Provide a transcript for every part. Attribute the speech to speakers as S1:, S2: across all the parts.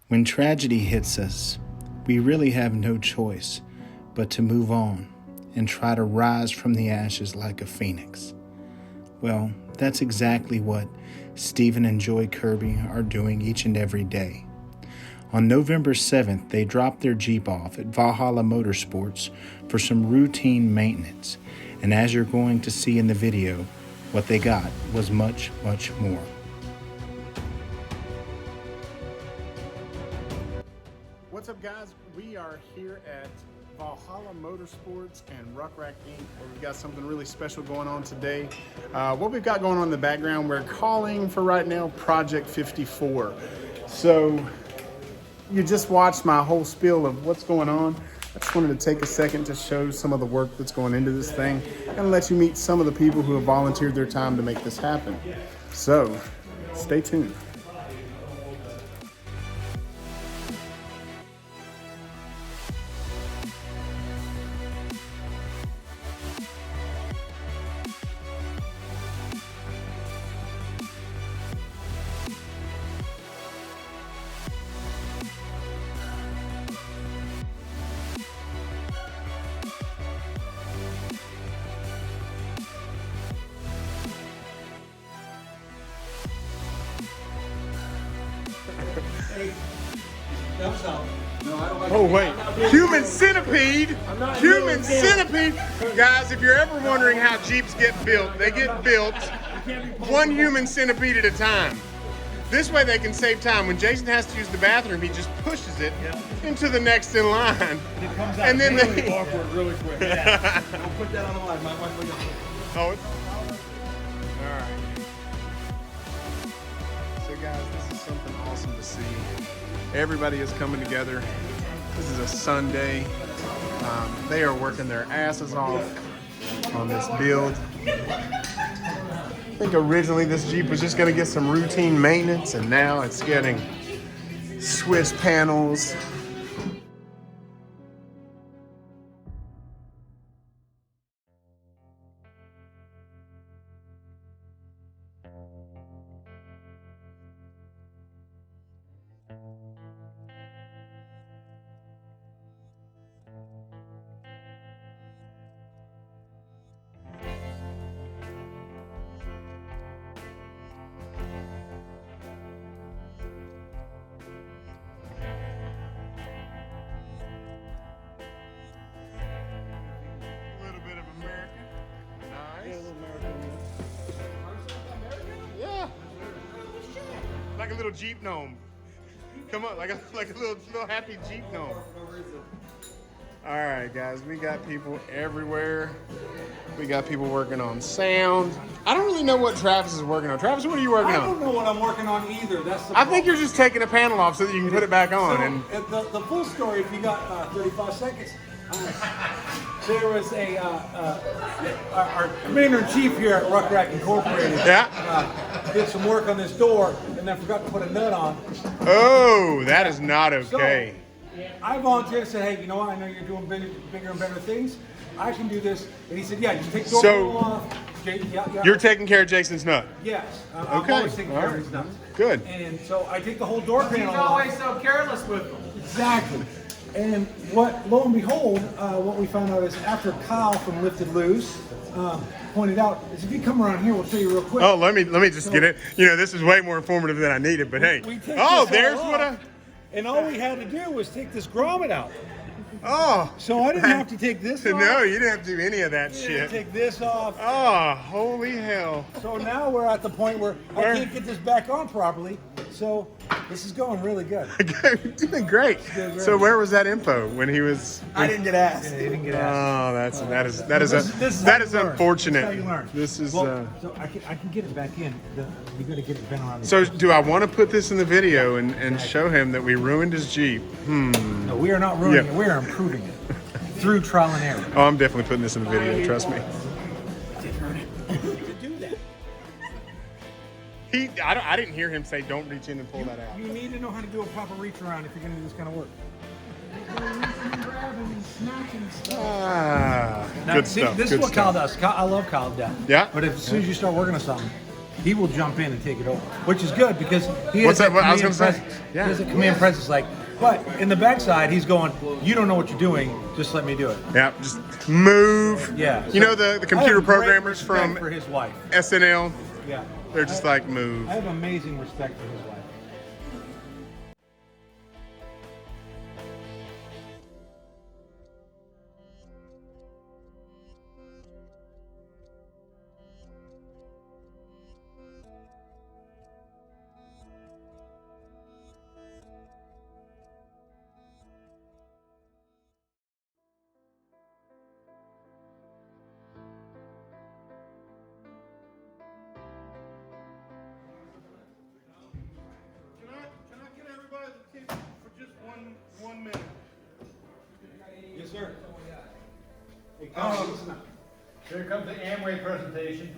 S1: When tragedy hits us, we really have no choice but to move on and try to rise from the ashes like a phoenix. Well, that's exactly what Stephen and Joy Kirby are doing each and every day. On November 7th, they dropped their Jeep off at Valhalla Motorsports for some routine maintenance. And as you're going to see in the video, what they got was much, much more. What's up, guys? We are here at Valhalla Motorsports and RucRak Inc. where we've got something really special going on today. What we've got going on in the background, we're calling for right now Project 54. So you just watched my whole spiel of what's going on. I just wanted to take a second to show some of the work that's going into this thing and let you meet some of the people who have volunteered their time to make this happen. So stay tuned. Oh wait, human centipede! Human centipede! Guys, if you're ever wondering how Jeeps get built, they get built one human centipede at a time. This way they can save time. When Jason has to use the bathroom, he just pushes it into the next in line.
S2: It comes out
S1: and then
S2: really awkward really quick. Yeah. Don't put that on the line. My wife will get it.
S1: Oh, it's all right. So guys, this is something awesome to see. Everybody is coming together. This is a Sunday. They are working their asses off on this build. I think originally this Jeep was just going to get some routine maintenance, and now it's getting switch panels. Like a little Jeep gnome. Come on, like a little happy Jeep gnome. All right, guys, we got people everywhere. We got people working on sound. I don't really know what Travis is working on. Travis, what are you working on?
S2: I don't know what I'm working on either. That's the
S1: I think you're just taking a panel off so that you can put it back on.
S2: So,
S1: and
S2: the full story, if you got 35 seconds, there was our commander-in-chief here at RucRak Incorporated did some work on this door and then forgot to put a nut on.
S1: Oh, that is not okay.
S2: So, I volunteered and said, hey, you know what? I know you're doing bigger and better things. I can do this. And he said, yeah, just take the door panel off.
S1: You're taking care of Jason's nut?
S2: Yes.
S1: Okay.
S2: I'm always taking care of his nuts.
S1: Good.
S2: And so I take the whole door panel
S3: He's always so careless with them.
S2: Exactly. And lo and behold, what we found out is after Kyle from Lifted Loose pointed out is if you come around here, we'll show you real quick.
S1: Oh, let me just get it. You know, this is way more informative than I needed, but hey. There's what I...
S2: And all we had to do was take this grommet out.
S1: Oh.
S2: So I didn't have to take this off.
S1: No, you didn't have to do any of that shit.
S2: Take this off.
S1: Oh, holy hell.
S2: So now we're at the point where I can't get this back on properly. So this is going really good.
S1: You're doing great. So where was that info when he was?
S2: I didn't get asked. He didn't get asked.
S1: Oh, that is unfortunate.
S2: That's how you learn.
S1: This is.
S2: So I can get it back in. You got to get it bent around.
S1: So do I want to put this in the video and show him that we ruined his Jeep?
S2: No, we are not ruining it. We are improving it through trial and error.
S1: Oh, I'm definitely putting this in the video. Trust me. I didn't hear him say don't reach in and pull that out.
S2: You need to know how to do a proper reach around if you're going to do this kind of work.
S1: Good stuff.
S2: This is what Kyle does. I love Kyle to death.
S1: Yeah.
S2: But as soon as you start working on something, he will jump in and take it over, which is good because he
S1: What's
S2: has
S1: that? I was
S2: command
S1: gonna say.
S2: presence.
S1: Yeah.
S2: He has a command presence, like. But in the backside, he's going, you don't know what you're doing, just let me do it.
S1: Yeah, just move.
S2: Yeah.
S1: You know the
S2: I
S1: computer
S2: have great
S1: programmers
S2: respect
S1: from
S2: for his wife.
S1: SNL?
S2: Yeah.
S1: They're just like, move.
S2: I have amazing respect for his wife.
S4: Can I get everybody's attention for just one minute?
S2: Yes, sir.
S3: Here comes the Amway presentation.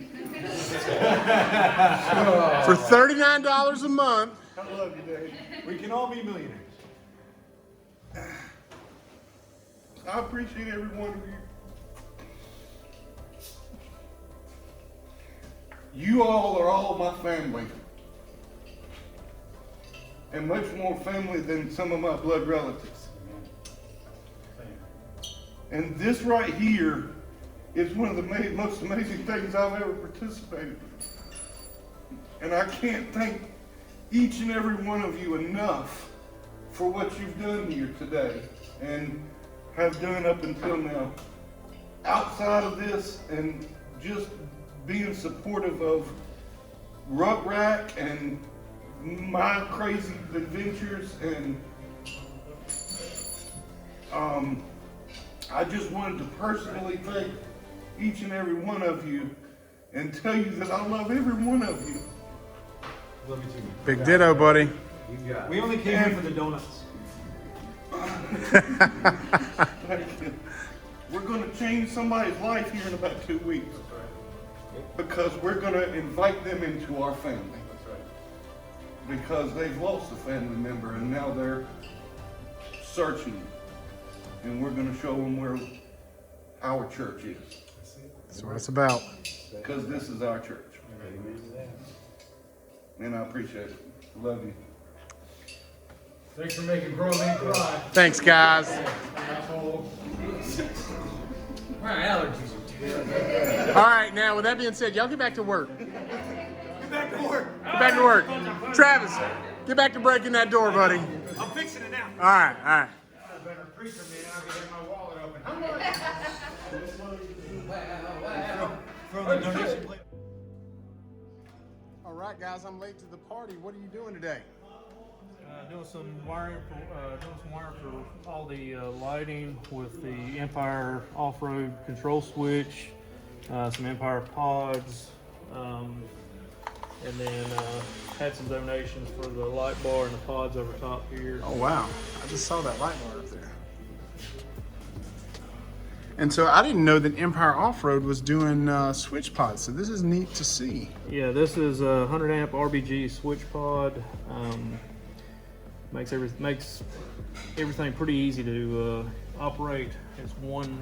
S1: For $39 a month.
S4: I love you, Dave.
S2: We can all be millionaires.
S4: I appreciate every one of you. You all are all my family. And much more family than some of my blood relatives. And this right here is one of the most amazing things I've ever participated in. And I can't thank each and every one of you enough for what you've done here today and have done up until now. Outside of this and just being supportive of RucRak and my crazy adventures, and I just wanted to personally thank each and every one of you and tell you that I love every one of you.
S2: Love you too.
S1: Big ditto, buddy.
S2: We only came here for the donuts.
S4: We're going to change somebody's life here in about 2 weeks because we're going to invite them into our family. Because they've lost a family member and now they're searching, and we're going to show them where our church is.
S1: That's what it's about.
S4: Because this is our church. And I appreciate it. Love you.
S3: Thanks for making Bro Man cry.
S1: Thanks, guys.
S3: My allergies.
S1: All right, now, with that being said, y'all get back to work.
S2: Get back to work.
S1: Get back to work. Travis, get back to breaking that door, buddy.
S2: I'm fixing it now.
S1: All right, all right.
S3: A better preacher, man. I can get my wallet open. How much?
S2: From the donation plate.
S1: All right, guys, I'm late to the party. What are you doing today?
S5: Doing some wiring for all the lighting with the Empire off-road control switch, some Empire pods, and then had some donations for the light bar and the pods over top here.
S1: Oh, wow. I just saw that light bar up there. And so I didn't know that Empire Off-Road was doing switch pods, so this is neat to see.
S5: Yeah, this is a 100 amp RBG switch pod. Makes everything pretty easy to operate. It's one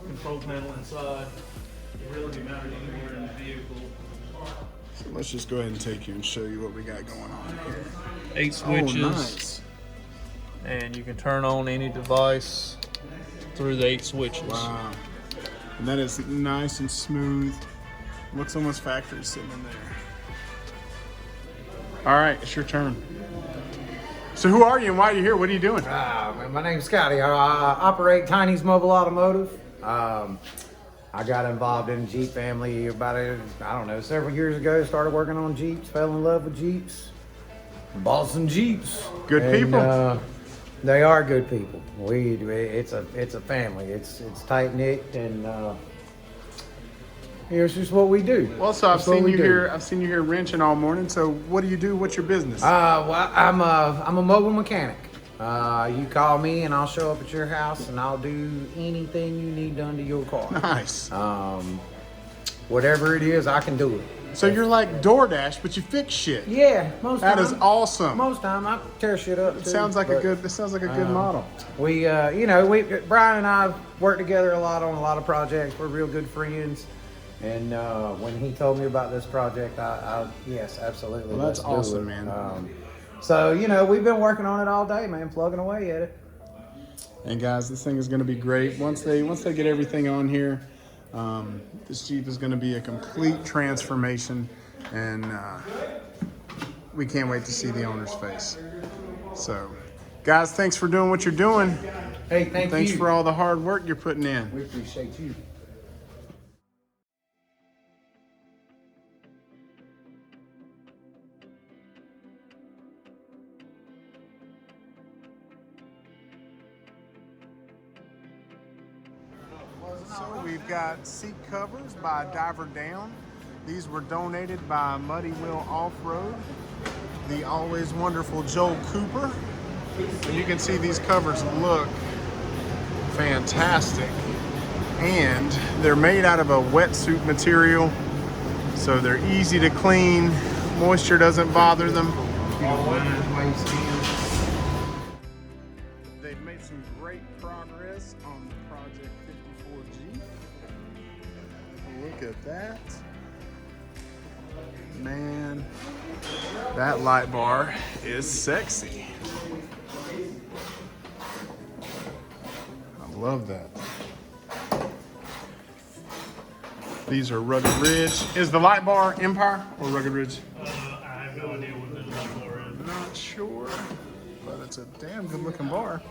S5: control panel inside. It can really be mounted anywhere in the vehicle.
S1: So let's just go ahead and take you and show you what we got going on here.
S5: 8 switches.
S1: Oh, nice.
S5: And you can turn on any device through the 8 switches.
S1: Wow. And that is nice and smooth. Looks almost factory sitting in there. All right, it's your turn. So who are you and why are you here? What are you doing?
S6: My name's Scotty. I operate Tiny's Mobile Automotive. I got involved in the Jeep family about, several years ago. Started working on Jeeps, fell in love with Jeeps, bought some Jeeps.
S1: Good people.
S6: They are good people. It's a family. It's tight knit, and it's just what we do.
S1: Well, so I've
S6: It's what
S1: seen
S6: we
S1: you
S6: do.
S1: here. I've seen you here wrenching all morning. So what do you do? What's your business?
S6: Well, I'm a mobile mechanic. You call me and I'll show up at your house and I'll do anything you need done to your car.
S1: Nice.
S6: Whatever it is, I can do it.
S1: So you're like DoorDash, but you fix shit.
S6: Yeah, most
S1: That
S6: time.
S1: is awesome.
S6: Most time I tear shit up.
S1: It sounds like a good. This sounds like a good model.
S6: We, Brian and I work together a lot on a lot of projects. We're real good friends. And when he told me about this project, yes, absolutely.
S1: Well, that's
S6: let's do
S1: awesome,
S6: it.
S1: man.
S6: So, you know, we've been working on it all day, man, plugging away at it.
S1: And guys, this thing is going to be great. Once they get everything on here, this Jeep is going to be a complete transformation, and we can't wait to see the owner's face. So, guys, thanks for doing what you're doing.
S6: Hey,
S1: Thanks for all the hard work you're putting in.
S6: We appreciate you.
S1: So we've got seat covers by Diver Down. These were donated by Muddy Wheel Off-Road. The always wonderful Joel Cooper. And you can see these covers look fantastic. And they're made out of a wetsuit material, so they're easy to clean. Moisture doesn't bother them. They've made some great progress on the Project 54G. Look at that. Man, that light bar is sexy. I love that. These are Rugged Ridge. Is the light bar Empire or Rugged Ridge?
S5: I have no idea what the light bar is.
S1: Not sure, but it's a damn good looking bar.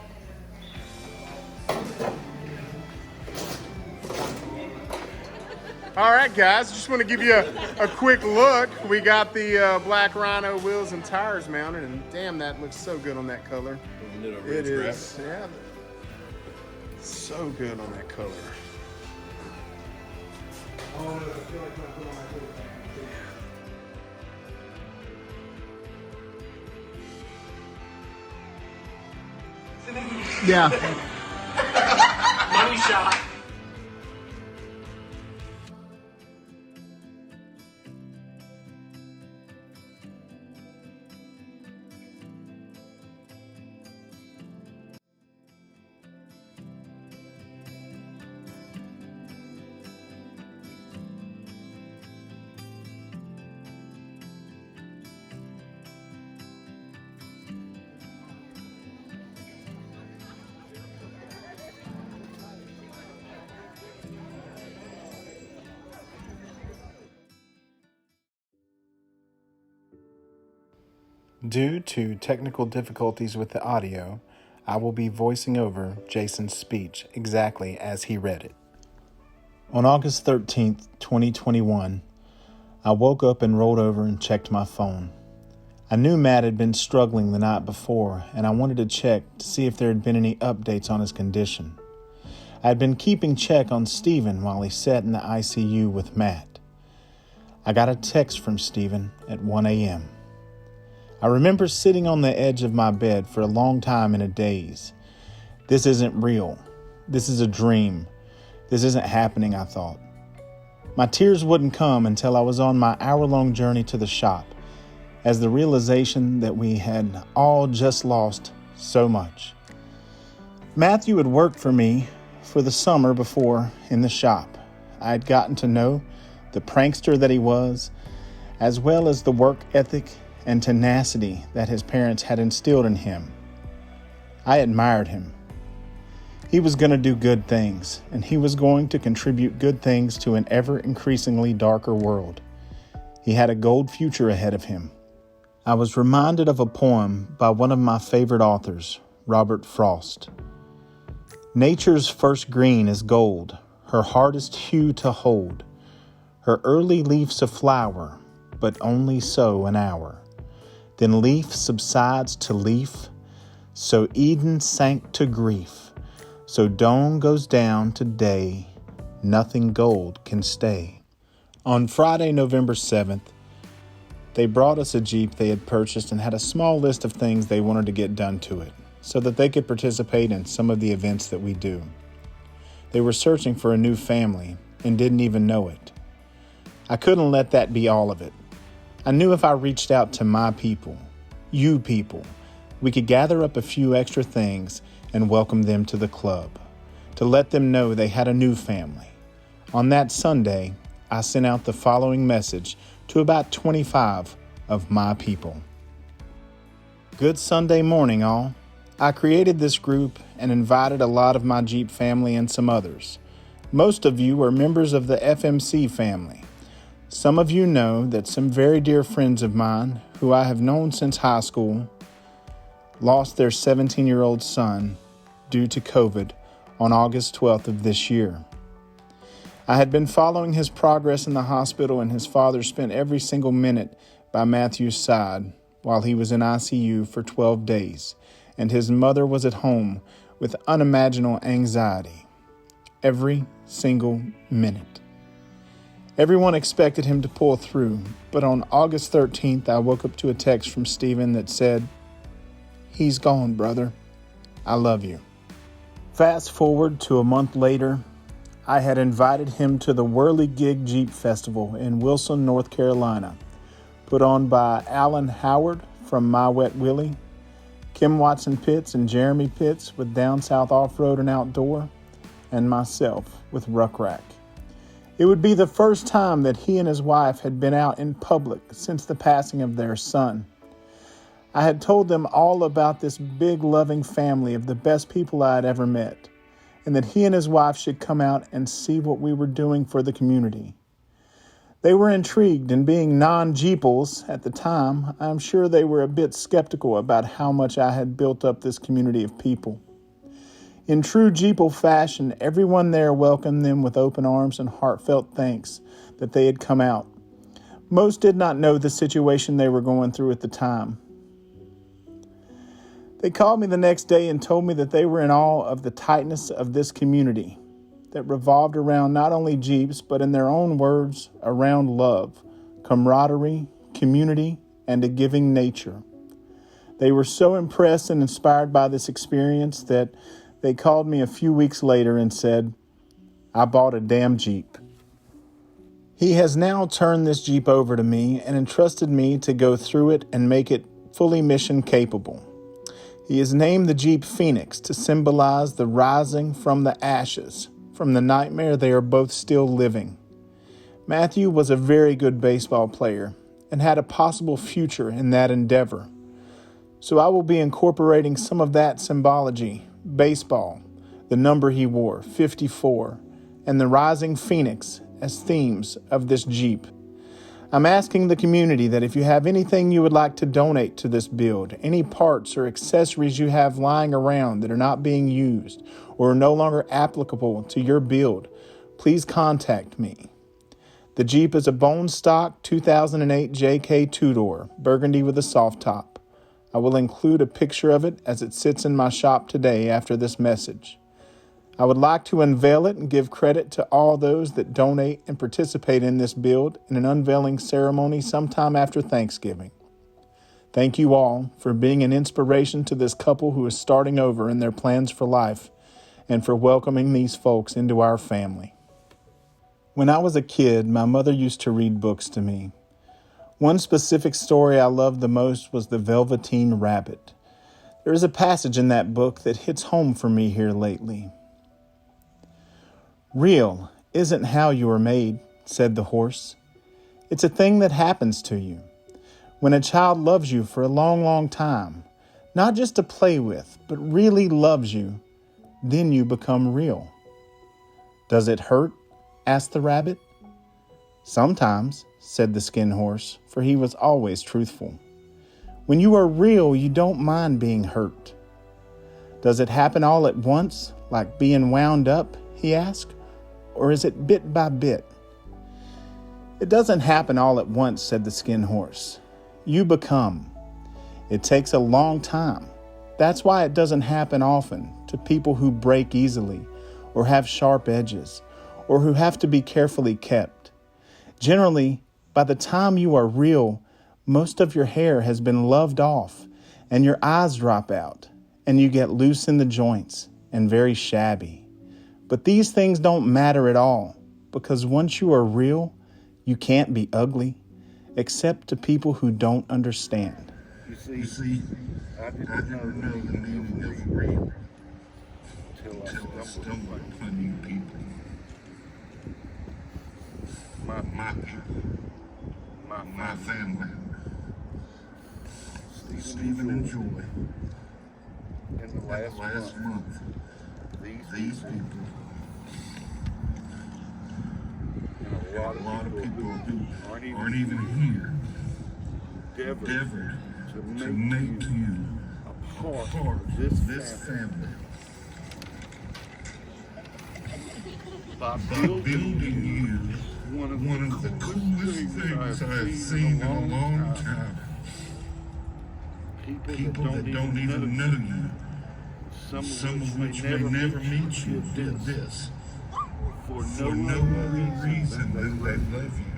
S1: All right, guys, just want to give you a quick look. We got the Black Rhino wheels and tires mounted, and damn, that looks so good on that color. It is, yeah, so good on that color. Yeah.
S5: Money shot.
S1: Due to technical difficulties with the audio, I will be voicing over Jason's speech exactly as he read it. On August 13th, 2021, I woke up and rolled over and checked my phone. I knew Matt had been struggling the night before, and I wanted to check to see if there had been any updates on his condition. I had been keeping check on Stephen while he sat in the ICU with Matt. I got a text from Stephen at 1 a.m. I remember sitting on the edge of my bed for a long time in a daze. This isn't real. This is a dream. This isn't happening, I thought. My tears wouldn't come until I was on my hour-long journey to the shop, as the realization that we had all just lost so much. Matthew had worked for me for the summer before in the shop. I had gotten to know the prankster that he was, as well as the work ethic and tenacity that his parents had instilled in him. I admired him. He was going to do good things, and he was going to contribute good things to an ever-increasingly darker world. He had a gold future ahead of him. I was reminded of a poem by one of my favorite authors, Robert Frost. Nature's first green is gold, her hardest hue to hold. Her early leaf's a flower, but only so an hour. Then leaf subsides to leaf, so Eden sank to grief. So dawn goes down to day, nothing gold can stay. On Friday, November 7th, they brought us a Jeep they had purchased and had a small list of things they wanted to get done to it, so that they could participate in some of the events that we do. They were searching for a new family and didn't even know it. I couldn't let that be all of it. I knew if I reached out to my people, you people, we could gather up a few extra things and welcome them to the club, to let them know they had a new family. On that Sunday, I sent out the following message to about 25 of my people. Good Sunday morning, all. I created this group and invited a lot of my Jeep family and some others. Most of you are members of the FMC family. Some of you know that some very dear friends of mine, who I have known since high school, lost their 17-year-old son due to COVID on August 12th of this year. I had been following his progress in the hospital, and his father spent every single minute by Matthew's side while he was in ICU for 12 days, and his mother was at home with unimaginable anxiety. Every single minute. Everyone expected him to pull through, but on August 13th, I woke up to a text from Stephen that said, "He's gone, brother. I love you." Fast forward to a month later, I had invited him to the Whirlygig Jeep Festival in Wilson, North Carolina, put on by Alan Howard from My Wet Willie, Kim Watson Pitts and Jeremy Pitts with Down South Off-Road and Outdoor, and myself with RucRak. It would be the first time that he and his wife had been out in public since the passing of their son. I had told them all about this big, loving family of the best people I had ever met, and that he and his wife should come out and see what we were doing for the community. They were intrigued, and being non-Jeeples at the time, I'm sure they were a bit skeptical about how much I had built up this community of people. In true Jeeple fashion, everyone there welcomed them with open arms and heartfelt thanks that they had come out. Most did not know the situation they were going through at the time. They called me the next day and told me that they were in awe of the tightness of this community that revolved around not only Jeeps, but in their own words, around love, camaraderie, community, and a giving nature. They were so impressed and inspired by this experience that they called me a few weeks later and said, "I bought a damn Jeep." He has now turned this Jeep over to me and entrusted me to go through it and make it fully mission capable. He has named the Jeep Pheonix to symbolize the rising from the ashes, from the nightmare they are both still living. Matthew was a very good baseball player and had a possible future in that endeavor. So I will be incorporating some of that symbology, baseball, the number he wore, 54, and the rising phoenix as themes of this Jeep. I'm asking the community that if you have anything you would like to donate to this build, any parts or accessories you have lying around that are not being used or are no longer applicable to your build, please contact me. The Jeep is a bone stock 2008 JK two-door, burgundy with a soft top. I will include a picture of it as it sits in my shop today after this message. I would like to unveil it and give credit to all those that donate and participate in this build in an unveiling ceremony sometime after Thanksgiving. Thank you all for being an inspiration to this couple who is starting over in their plans for life and for welcoming these folks into our family. When I was a kid, my mother used to read books to me. One specific story I loved the most was The Velveteen Rabbit. There is a passage in that book that hits home for me here lately. "Real isn't how you are made," said the horse. "It's a thing that happens to you. When a child loves you for a long, long time, not just to play with, but really loves you, then you become real." "Does it hurt?" asked the rabbit. "Sometimes," said the skin horse, for he was always truthful. "When you are real, you don't mind being hurt." "Does it happen all at once, like being wound up?" he asked. "Or is it bit by bit?" "It doesn't happen all at once," said the skin horse. "You become. It takes a long time. That's why it doesn't happen often to people who break easily, or have sharp edges, or who have to be carefully kept. Generally, by the time you are real, most of your hair has been loved off, and your eyes drop out, and you get loose in the joints and very shabby. But these things don't matter at all, because once you are real, you can't be ugly, except to people who don't understand."
S4: You see, I didn't know the meaning of real until I stumbled upon new people. my people, my family. Stephen and Joy. In the last month, these people, and a lot of people who aren't even here, endeavored to make you a part of this family. By building you one of the coolest things I've seen in a long time. People that don't even know you, some of which may never meet you, did this for no other reason than they love you.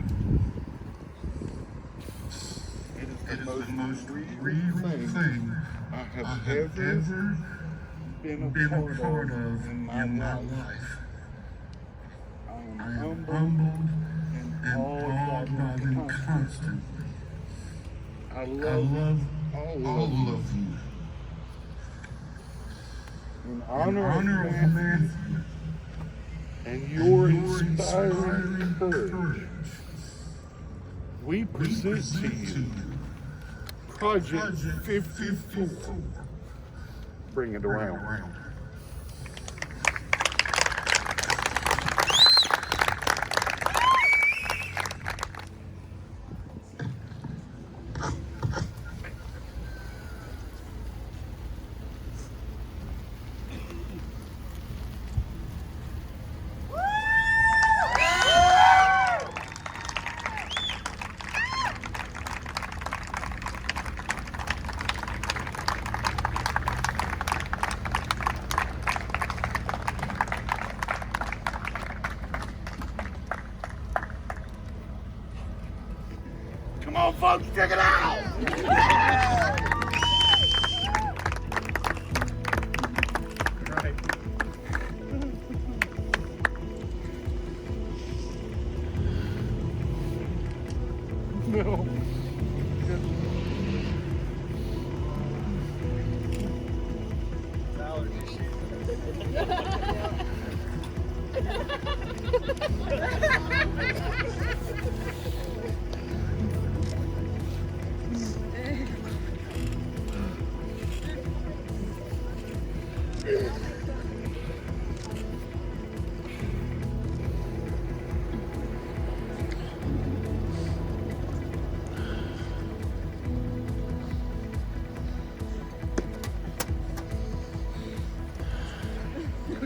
S4: It is the most real thing I have ever been a part of in my life. I am humbled and awed by them constantly. I love all of you. In honor of Matthew and your inspiring courage, we present to you Project 54. Bring it around. Come on, folks, check it out! No.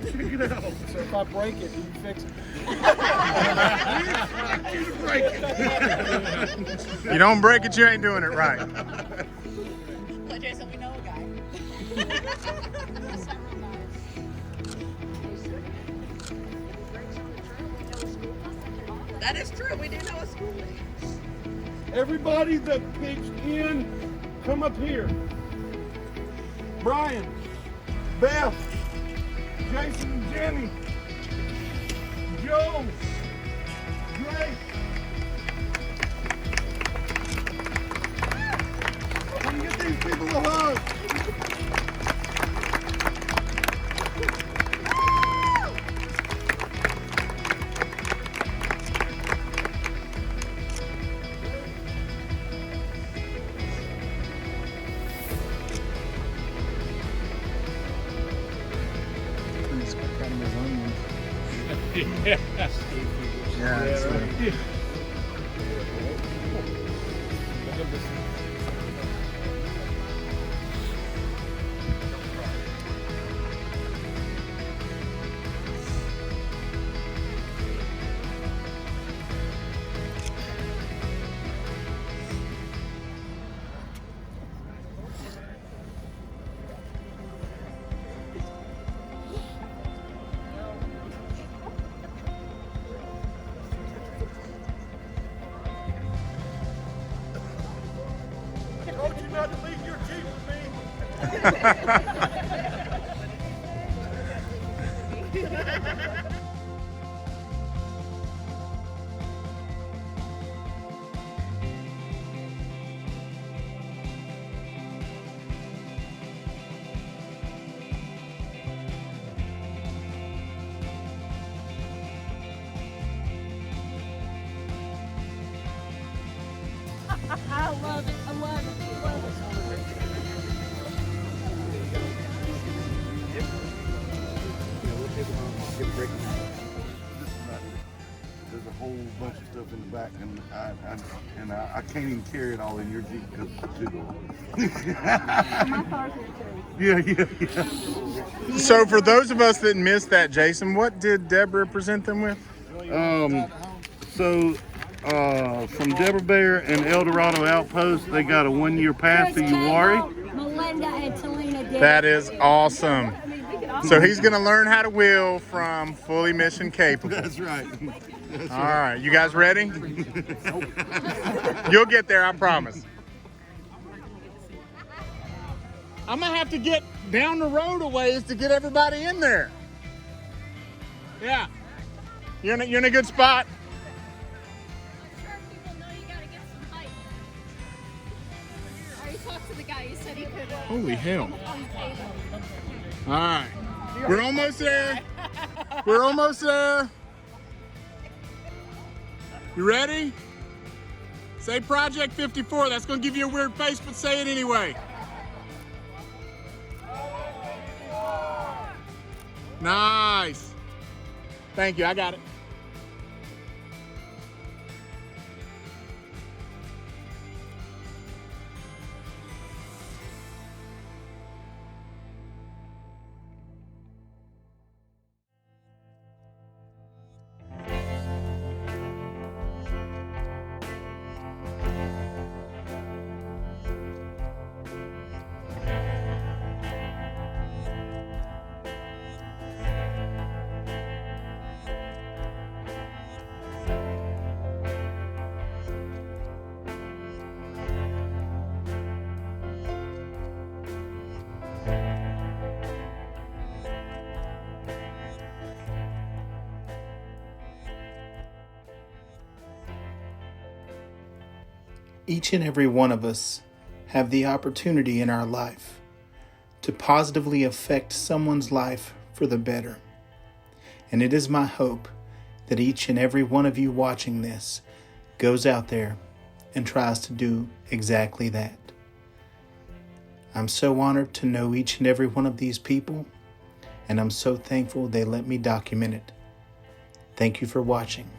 S4: Check it out.
S2: So if I break it, you can fix it.
S4: You break it.
S1: You don't break it, you ain't doing it right.
S7: Well, Jason, we know a guy. That is true. We do know a school.
S4: Everybody that pitched in, come up here. Brian, Beth, Jason and Jenny, Joe, Drake. Can you get these people a hug?
S1: Yeah, it's,
S4: Told you not to leave your Jeep with me.
S8: I love it. I love it. I love it.
S4: There's a whole bunch of stuff in the back, and I can't even carry it all in your Jeep because it's too long.
S8: My car's here too.
S4: Yeah.
S1: So for those of us that missed that, Jason, what did Deborah present them with?
S4: From Deborah Bear and El Dorado Outpost, they got a 1-year pass to Uwari.
S8: Melinda and Talina did.
S1: That is awesome. So he's going to learn how to wheel from fully mission capable.
S4: That's right.
S1: All right, you guys ready? You'll get there, I promise. I'm going to have to get down the road a ways to get everybody in there. Yeah. You're in a good spot.
S8: I'm sure people know you gotta get some height. I already talked to the guy. He said he could.
S1: Holy hell. All right. We're almost there. We're almost there. You ready? Say Project 54. That's going to give you a weird face, but say it anyway. Nice. Thank you. I got it. Each and every one of us have the opportunity in our life to positively affect someone's life for the better. And it is my hope that each and every one of you watching this goes out there and tries to do exactly that. I'm so honored to know each and every one of these people, and I'm so thankful they let me document it. Thank you for watching.